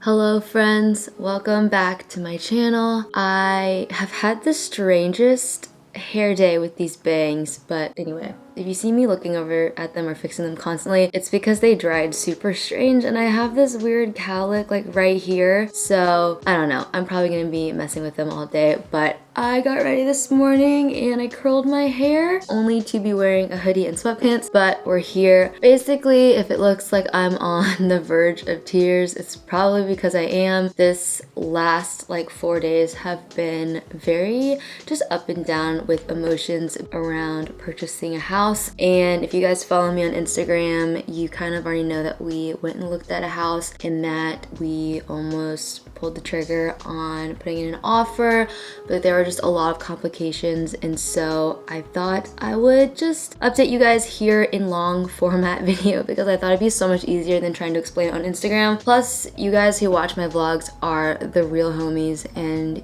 Hello friends, welcome back to my channel. I have had the strangest hair day with these bangs, but anyway, if you see me looking over at them or fixing them constantly, it's because they dried super strange and I have this weird cowlick like right here. So I don't know, I'm probably gonna be messing with them all day, but I got ready this morning and I curled my hair only to be wearing a hoodie and sweatpants, but we're here. Basically, if it looks like I'm on the verge of tears, it's probably because I am. This last like 4 days have been very just up and down with emotions around purchasing a house. And if you guys follow me on Instagram, you kind of already know that we went and looked at a house and that we almost pulled the trigger on putting in an offer, but there were just a lot of complications, and so I thought I would just update you guys here in long format video because I thought it'd be so much easier than trying to explain it on Instagram. Plus, you guys who watch my vlogs are the real homies and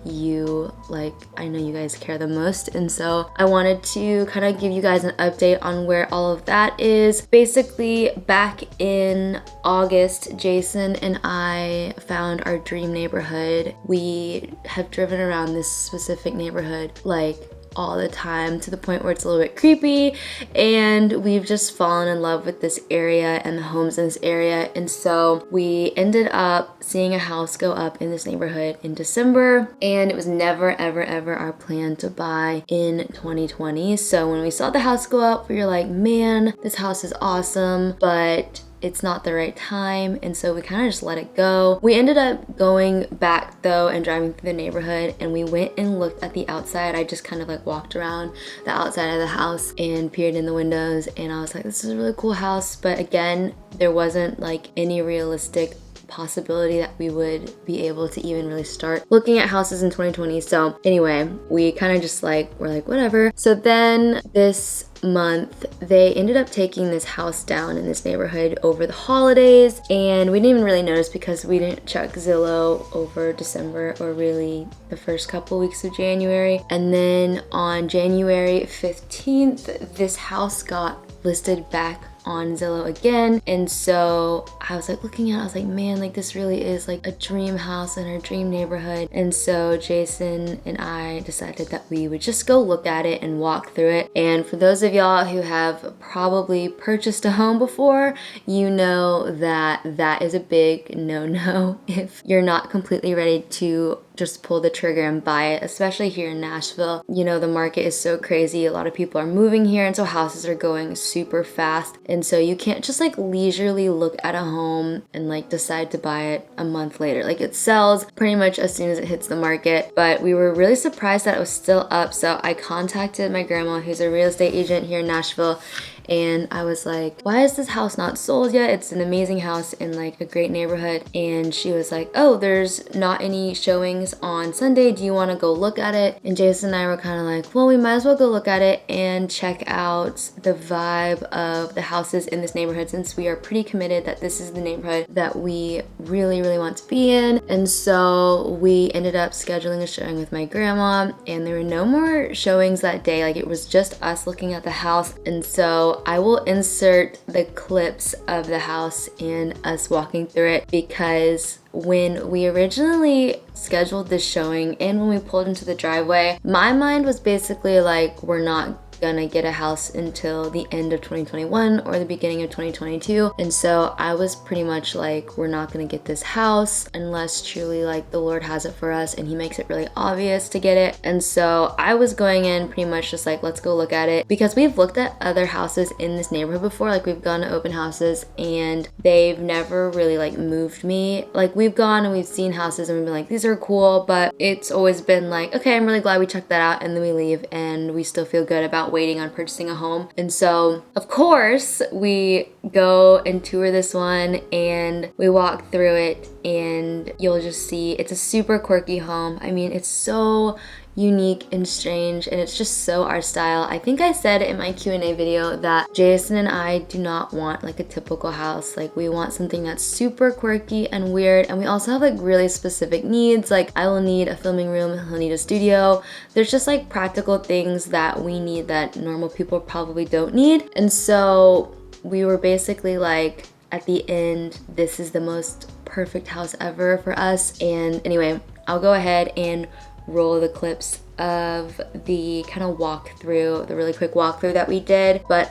I know you guys care the most, and so I wanted to kind of give you guys an update on where all of that is. Basically, back in August, Jason and I found our dream neighborhood. We have driven around this specific neighborhood like all the time to the point where it's a little bit creepy, and we've just fallen in love with this area and the homes in this area. And so we ended up seeing a house go up in this neighborhood in December, and it was never ever our plan to buy in 2020. So when we saw the house go up, we were like, man, this house is awesome, but it's not the right time, and so we kind of just let it go. We ended up going back though and driving through the neighborhood, and we went and looked at the outside. I just kind of like walked around the outside of the house and peered in the windows, and I was like, this is a really cool house, but again, there wasn't like any realistic possibility that we would be able to even really start looking at houses in 2020. So anyway, we kind of just we're like, whatever. So then this month, they ended up taking this house down in this neighborhood over the holidays, and we didn't even really notice because we didn't check Zillow over December or really the first couple weeks of January. And then on January 15th, this house got listed back on Zillow again, and so I was like looking at it, I was like, man, like this really is like a dream house in our dream neighborhood. And so Jason and I decided that we would just go look at it and walk through it. And for those of y'all who have probably purchased a home before, you know that that is a big no-no if you're not completely ready to just pull the trigger and buy it, especially here in Nashville. You know, the market is so crazy. A lot of people are moving here, and so houses are going super fast. And so you can't just like leisurely look at a home and like decide to buy it a month later. Like it sells pretty much as soon as it hits the market. But we were really surprised that it was still up. So I contacted my grandma, who's a real estate agent here in Nashville, and I was like, why is this house not sold yet? It's an amazing house in like a great neighborhood. And she was like, oh, there's not any showings on Sunday. Do you want to go look at it? And Jason and I were kind of like, well, we might as well go look at it and check out the vibe of the houses in this neighborhood, since we are pretty committed that this is the neighborhood that we really want to be in. And so we ended up scheduling a showing with my grandma, and there were no more showings that day. Like it was just us looking at the house. And so I will insert the clips of the house and us walking through it, because when we originally scheduled this showing and when we pulled into the driveway, my mind was basically like, we're not gonna get a house until the end of 2021 or the beginning of 2022. And so I was pretty much like, we're not gonna get this house unless truly like the Lord has it for us and he makes it really obvious to get it. And so I was going in pretty much just like, let's go look at it, because we've looked at other houses in this neighborhood before. Like we've gone to open houses and they've never really like moved me. Like we've gone and we've seen houses and we've been like, these are cool, but it's always been like, okay, I'm really glad we checked that out, and then we leave and we still feel good about waiting on purchasing a home. And so of course we go and tour this one and we walk through it, and you'll just see it's a super quirky home. I mean, it's so unique and strange, and it's just so our style. I think I said in my Q&A video that Jason and I do not want like a typical house. Like we want something that's super quirky and weird, and we also have like really specific needs. Like I will need a filming room, he'll need a studio. There's just like practical things that we need that normal people probably don't need. And so we were basically like, at the end, this is the most perfect house ever for us. And anyway, I'll go ahead and roll the clips of the kind of walkthrough, the really quick walkthrough that we did. But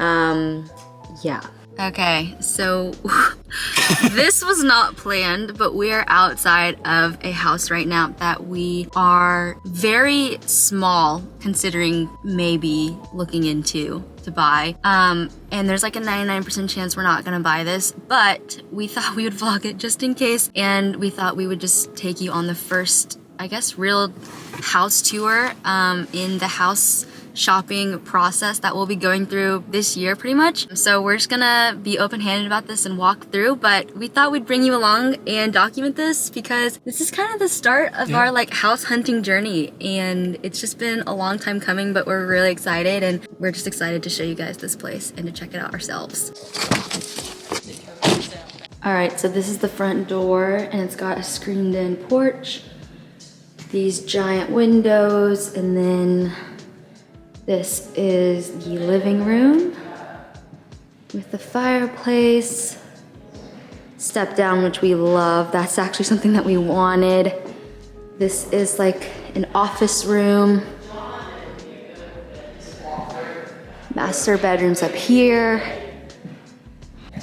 yeah. Okay, so this was not planned, but we are outside of a house right now that we are very small considering maybe looking into to buy. And there's like a 99% chance we're not gonna buy this, but we thought we would vlog it just in case, and we thought we would just take you on the first, I guess, real house tour in the house shopping process that we'll be going through this year pretty much. So we're just gonna be open-handed about this and walk through, but we thought we'd bring you along and document this because this is kind of the start of our like house hunting journey, and it's just been a long time coming, but we're really excited, and we're just excited to show you guys this place and to check it out ourselves. All right, so this is the front door, and it's got a screened-in porch, these giant windows, and then this is the living room with the fireplace, step down, which we love. That's actually something that we wanted. This is like an office room. Master bedrooms up here.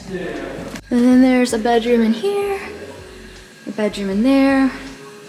And then there's a bedroom in here, a bedroom in there,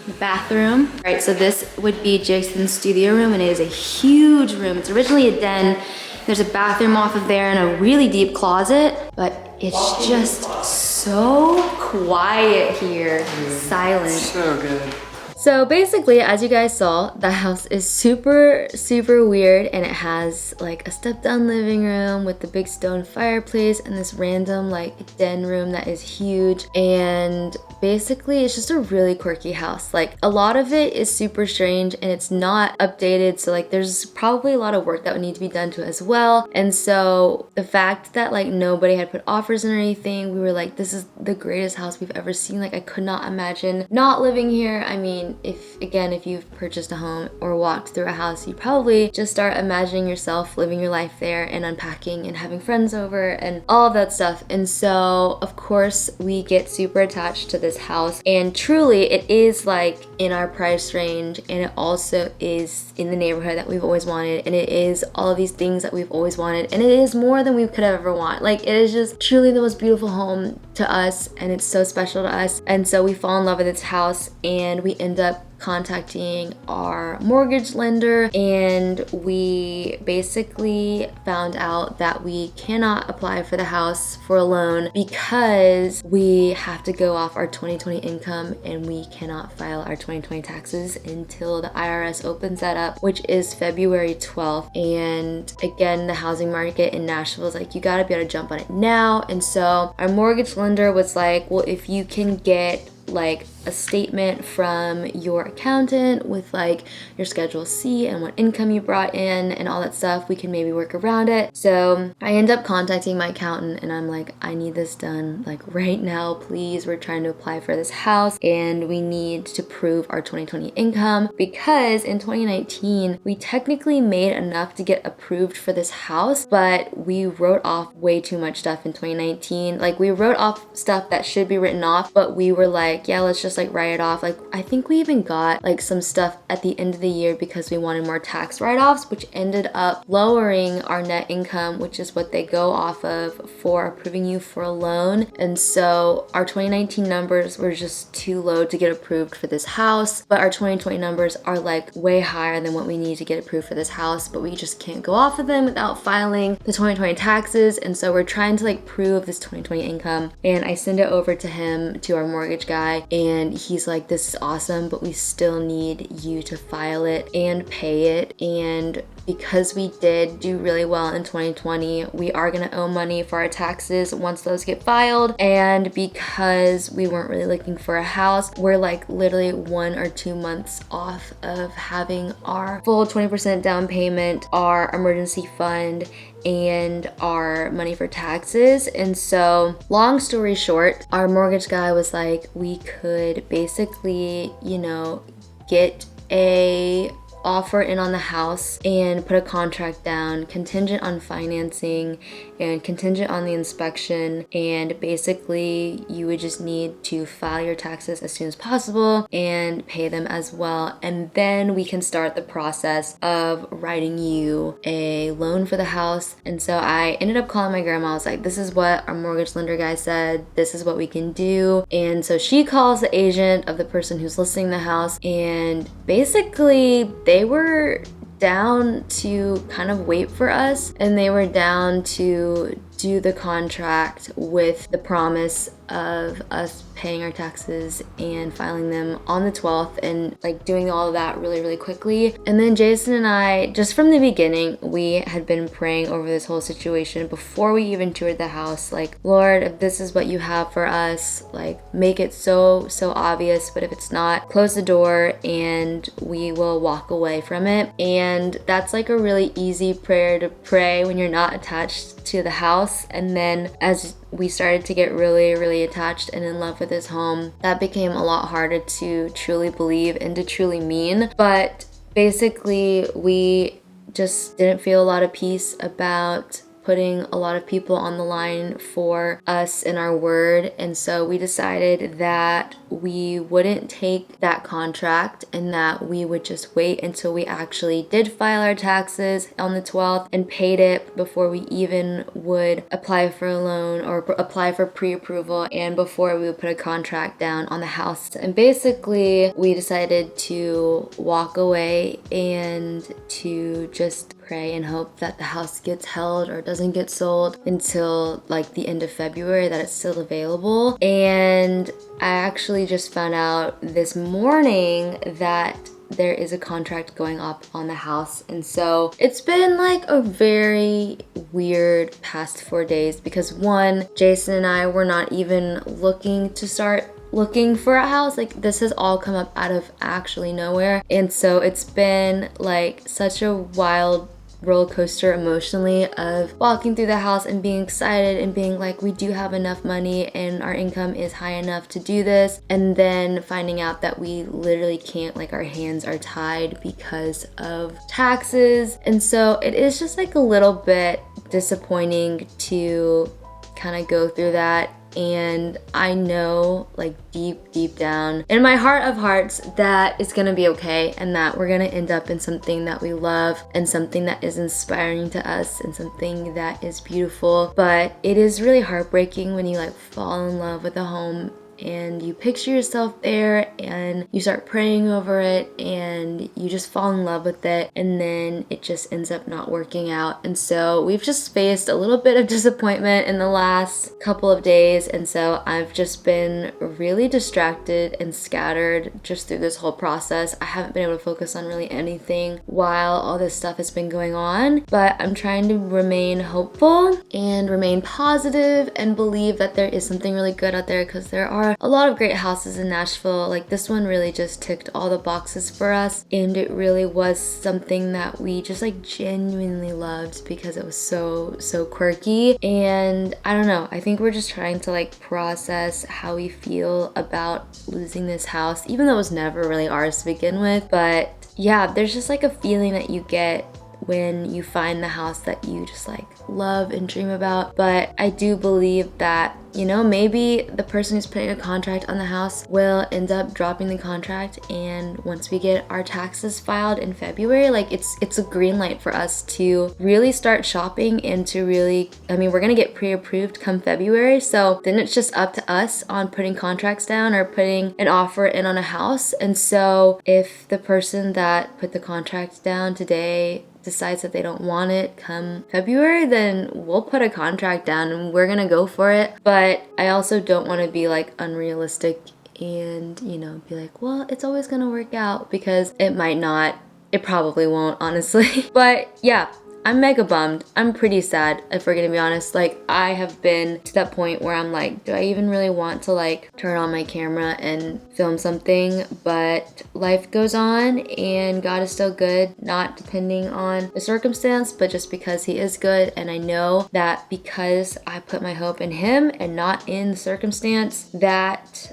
the bathroom. All right, so this would be Jason's studio room, and it is a huge room. It's originally a den. There's a bathroom off of there and a really deep closet, but it's just so quiet here, silent. So good. So basically, as you guys saw, the house is super, super weird, and it has like a step-down living room with the big stone fireplace and this random like den room that is huge. And basically, it's just a really quirky house. Like a lot of it is super strange and it's not updated, so like there's probably a lot of work that would need to be done to it as well. And so the fact that like nobody had put offers in or anything, we were like, this is the greatest house we've ever seen. Like I could not imagine not living here. I mean, if you've purchased a home or walked through a house, you probably just start imagining yourself living your life there and unpacking and having friends over and all of that stuff. And so of course we get super attached to this house, and truly it is like in our price range, and it also is in the neighborhood that we've always wanted, and it is all of these things that we've always wanted, and it is more than we could ever want. Like it is just truly the most beautiful home to us, and it's so special to us. And so we fall in love with this house, and we end up contacting our mortgage lender, and we basically found out that we cannot apply for the house for a loan because we have to go off our 2020 income, and we cannot file our 2020 taxes until the IRS opens that up, which is February 12th. And again, the housing market in Nashville is like, you gotta be able to jump on it now. And so our mortgage lender was like, well, if you can get like a statement from your accountant with like your Schedule C and what income you brought in and all that stuff, we can maybe work around it. So I end up contacting my accountant, and I'm like, I need this done like right now, please. We're trying to apply for this house, and we need to prove our 2020 income because in 2019 we technically made enough to get approved for this house, but we wrote off way too much stuff in 2019. Like we wrote off stuff that should be written off, but we were like, yeah, let's just like write it off. Like I think we even got like some stuff at the end of the year because we wanted more tax write-offs, which ended up lowering our net income, which is what they go off of for approving you for a loan. And so our 2019 numbers were just too low to get approved for this house, but our 2020 numbers are like way higher than what we need to get approved for this house, but we just can't go off of them without filing the 2020 taxes. And so we're trying to like prove this 2020 income, and I send it over to him, to our mortgage guy, and he's like, this is awesome, but we still need you to file it and pay it. And because we did do really well in 2020, we are gonna owe money for our taxes once those get filed. And because we weren't really looking for a house, we're like literally 1 or 2 months off of having our full 20% down payment, our emergency fund, and our money for taxes. And so long story short, our mortgage guy was like, we could basically, you know, get a offer in on the house and put a contract down contingent on financing and contingent on the inspection, and basically you would just need to file your taxes as soon as possible and pay them as well, and then we can start the process of writing you a loan for the house. And so I ended up calling my grandma. I was like, this is what our mortgage lender guy said, this is what we can do. And so she calls the agent of the person who's listing the house, and basically they were down to kind of wait for us, and they were down to do the contract with the promise of us paying our taxes and filing them on the 12th, and like doing all of that really quickly. And then Jason and I, just from the beginning, we had been praying over this whole situation before we even toured the house, like, Lord, if this is what you have for us, like, make it so obvious, but if it's not, close the door and we will walk away from it. And that's like a really easy prayer to pray when you're not attached to the house. And then as we started to get really attached and in love with this home, that became a lot harder to truly believe and to truly mean. But basically we just didn't feel a lot of peace about putting a lot of people on the line for us in our word. And so we decided that we wouldn't take that contract and that we would just wait until we actually did file our taxes on the 12th and paid it before we even would apply for a loan or apply for pre-approval, and before we would put a contract down on the house. And basically we decided to walk away and to just pray and hope that the house gets held or doesn't get sold until like the end of February, that it's still available. And I actually just found out this morning that there is a contract going up on the house. And so it's been like a very weird past 4 days, because one, Jason and I were not even looking to start looking for a house. Like, this has all come up out of actually nowhere. And so it's been like such a wild roller coaster emotionally of walking through the house and being excited and being like, we do have enough money and our income is high enough to do this, and then finding out that we literally can't, like our hands are tied because of taxes. And so it is just like a little bit disappointing to kind of go through that. And I know, like, deep down in my heart of hearts, that it's gonna be okay, and that we're gonna end up in something that we love and something that is inspiring to us and something that is beautiful. But it is really heartbreaking when you like fall in love with a home and you picture yourself there and you start praying over it and you just fall in love with it, and then it just ends up not working out. And so we've just faced a little bit of disappointment in the last couple of days, and so I've just been really distracted and scattered just through this whole process. I haven't been able to focus on really anything while all this stuff has been going on, but I'm trying to remain hopeful and remain positive and believe that there is something really good out there, because there are a lot of great houses in Nashville. Like, this one really just ticked all the boxes for us, and it really was something that we just like genuinely loved because it was so quirky. And I don't know, I think we're just trying to like process how we feel about losing this house, even though it was never really ours to begin with. But yeah, there's just like a feeling that you get when you find the house that you just like love and dream about. But I do believe that, you know, maybe the person who's putting a contract on the house will end up dropping the contract, and once we get our taxes filed in February, like it's a green light for us to really start shopping and to really, I mean, we're gonna get pre-approved come February, so then it's just up to us on putting contracts down or putting an offer in on a house. And so if the person that put the contract down today decides that they don't want it come February, then we'll put a contract down and we're gonna go for it. But I also don't want to be like unrealistic and, you know, be like, well, it's always gonna work out, because it might not. It probably won't, honestly. But yeah, I'm mega bummed. I'm pretty sad, if we're gonna be honest. Like, I have been to that point where I'm like, do I even really want to like turn on my camera and film something? But life goes on and God is still good, not depending on the circumstance, but just because he is good. And I know that because I put my hope in him and not in the circumstance, that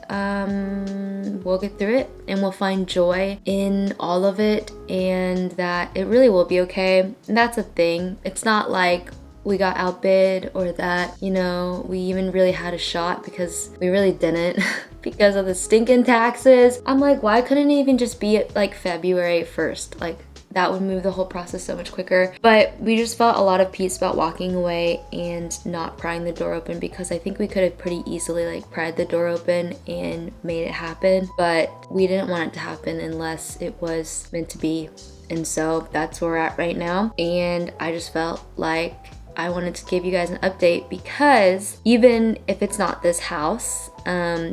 we'll get through it and we'll find joy in all of it, and that it really will be okay. And that's a thing. It's not like we got outbid or that, you know, we even really had a shot, because we really didn't because of the stinking taxes. I'm like, why couldn't it even just be at like February 1st? Like, that would move the whole process so much quicker. But we just felt a lot of peace about walking away and not prying the door open, because I think we could have pretty easily like pried the door open and made it happen, but we didn't want it to happen unless it was meant to be. And so that's where we're at right now. And I just felt like I wanted to give you guys an update, because even if it's not this house,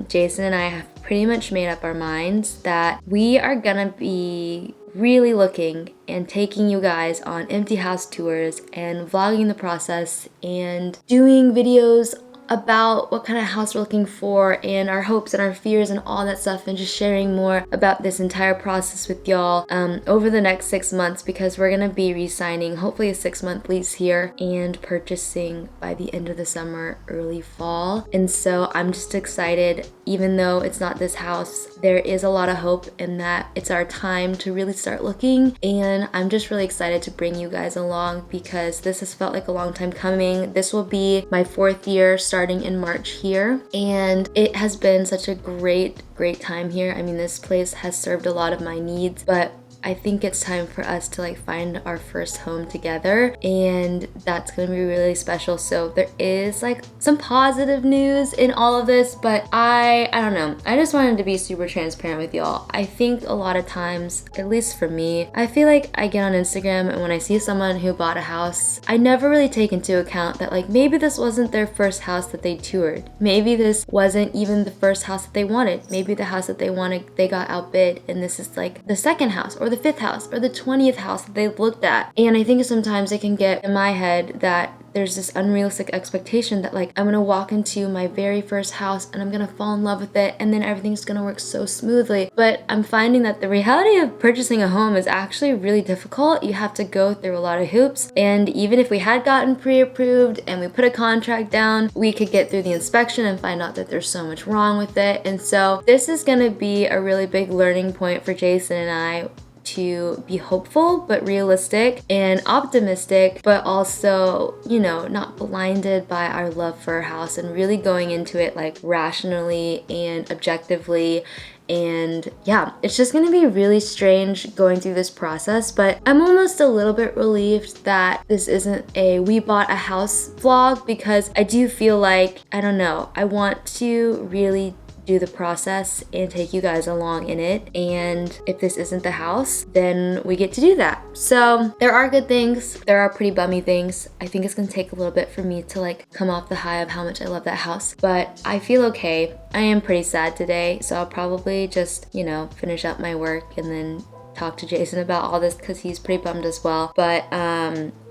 Jason and I have pretty much made up our minds that we are gonna be really looking and taking you guys on empty house tours and vlogging the process and doing videos about what kind of house we're looking for and our hopes and our fears and all that stuff, and just sharing more about this entire process with y'all over the next 6 months, because we're gonna be re-signing hopefully a 6-month lease here and purchasing by the end of the summer, early fall. And so I'm just excited. Even though it's not this house, there is a lot of hope in that it's our time to really start looking, and I'm just really excited to bring you guys along, because this has felt like a long time coming. This will be my 4th year starting in March here, and it has been such a great time here. I mean, this place has served a lot of my needs, but I think it's time for us to like find our first home together, and that's gonna be really special. So there is like some positive news in all of this, but I don't know. I just wanted to be super transparent with y'all. I think a lot of times, at least for me, I feel like I get on Instagram and when I see someone who bought a house, I never really take into account that like maybe this wasn't their first house that they toured. Maybe this wasn't even the first house that they wanted. Maybe the house that they wanted, they got outbid, and this is like the second house or the 5th house or the 20th house that they looked at. And I think sometimes it can get in my head that there's this unrealistic expectation that like I'm gonna walk into my very first house and I'm gonna fall in love with it and then everything's gonna work so smoothly. But I'm finding that the reality of purchasing a home is actually really difficult. You have to go through a lot of hoops, and even if we had gotten pre-approved and we put a contract down, we could get through the inspection and find out that there's so much wrong with it. And so this is gonna be a really big learning point for Jason and I, to be hopeful but realistic and optimistic, but also, you know, not blinded by our love for our house, and really going into it like rationally and objectively. And yeah, it's just gonna be really strange going through this process, but I'm almost a little bit relieved that this isn't a we bought a house vlog, because I do feel like, I don't know, I want to really do the process and take you guys along in it. And if this isn't the house, then we get to do that. So there are good things, there are pretty bummy things. I think it's gonna take a little bit for me to like come off the high of how much I love that house, but I feel okay. I am pretty sad today, so I'll probably just, you know, finish up my work and then talk to Jason about all this, because he's pretty bummed as well. But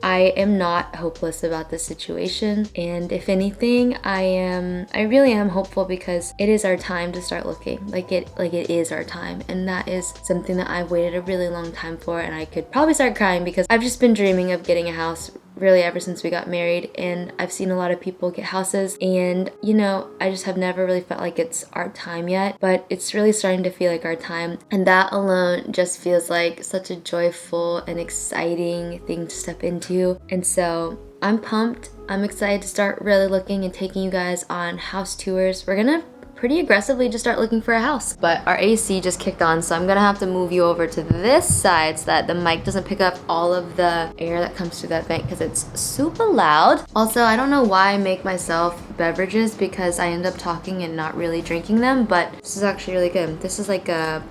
I am not hopeless about this situation, and if anything, I really am hopeful, because it is our time to start looking. Like it is our time, and that is something that I've waited a really long time for. And I could probably start crying, because I've just been dreaming of getting a house really ever since we got married, and I've seen a lot of people get houses, and you know, I just have never really felt like it's our time yet, but it's really starting to feel like our time, and that alone just feels like such a joyful and exciting thing to step into. And so I'm pumped. I'm excited to start really looking and taking you guys on house tours. We're gonna pretty aggressively just start looking for a house. But our AC just kicked on, so I'm gonna have to move you over to this side so that the mic doesn't pick up all of the air that comes through that vent, because it's super loud. Also, I don't know why I make myself beverages, because I end up talking and not really drinking them, but this is actually really good. This is like a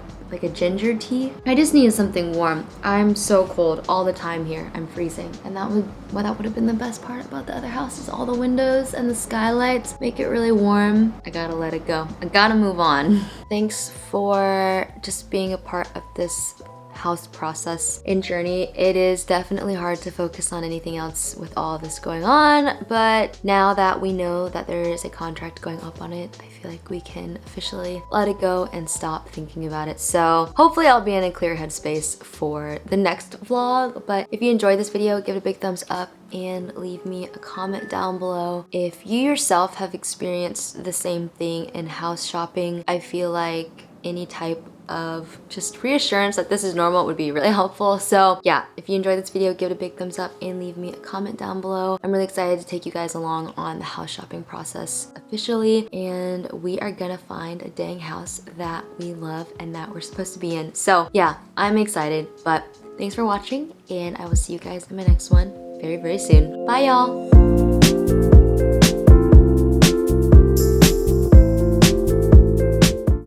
ginger tea. I just needed something warm. I'm so cold all the time here. I'm freezing. And that would have been the best part about the other house, is all the windows and the skylights make it really warm. I gotta let it go. I gotta move on. Thanks for just being a part of this house process and journey. It is definitely hard to focus on anything else with all this going on, but now that we know that there is a contract going up on it, I feel like we can officially let it go and stop thinking about it. So hopefully I'll be in a clear headspace for the next vlog. But if you enjoyed this video, give it a big thumbs up and leave me a comment down below if you yourself have experienced the same thing in house shopping. I feel like any type of just reassurance that this is normal would be really helpful. So yeah, if you enjoyed this video, give it a big thumbs up and leave me a comment down below. I'm really excited to take you guys along on the house shopping process officially, and we are gonna find a dang house that we love and that we're supposed to be in. So yeah, I'm excited, but thanks for watching, and I will see you guys in my next one very, very soon. Bye, y'all.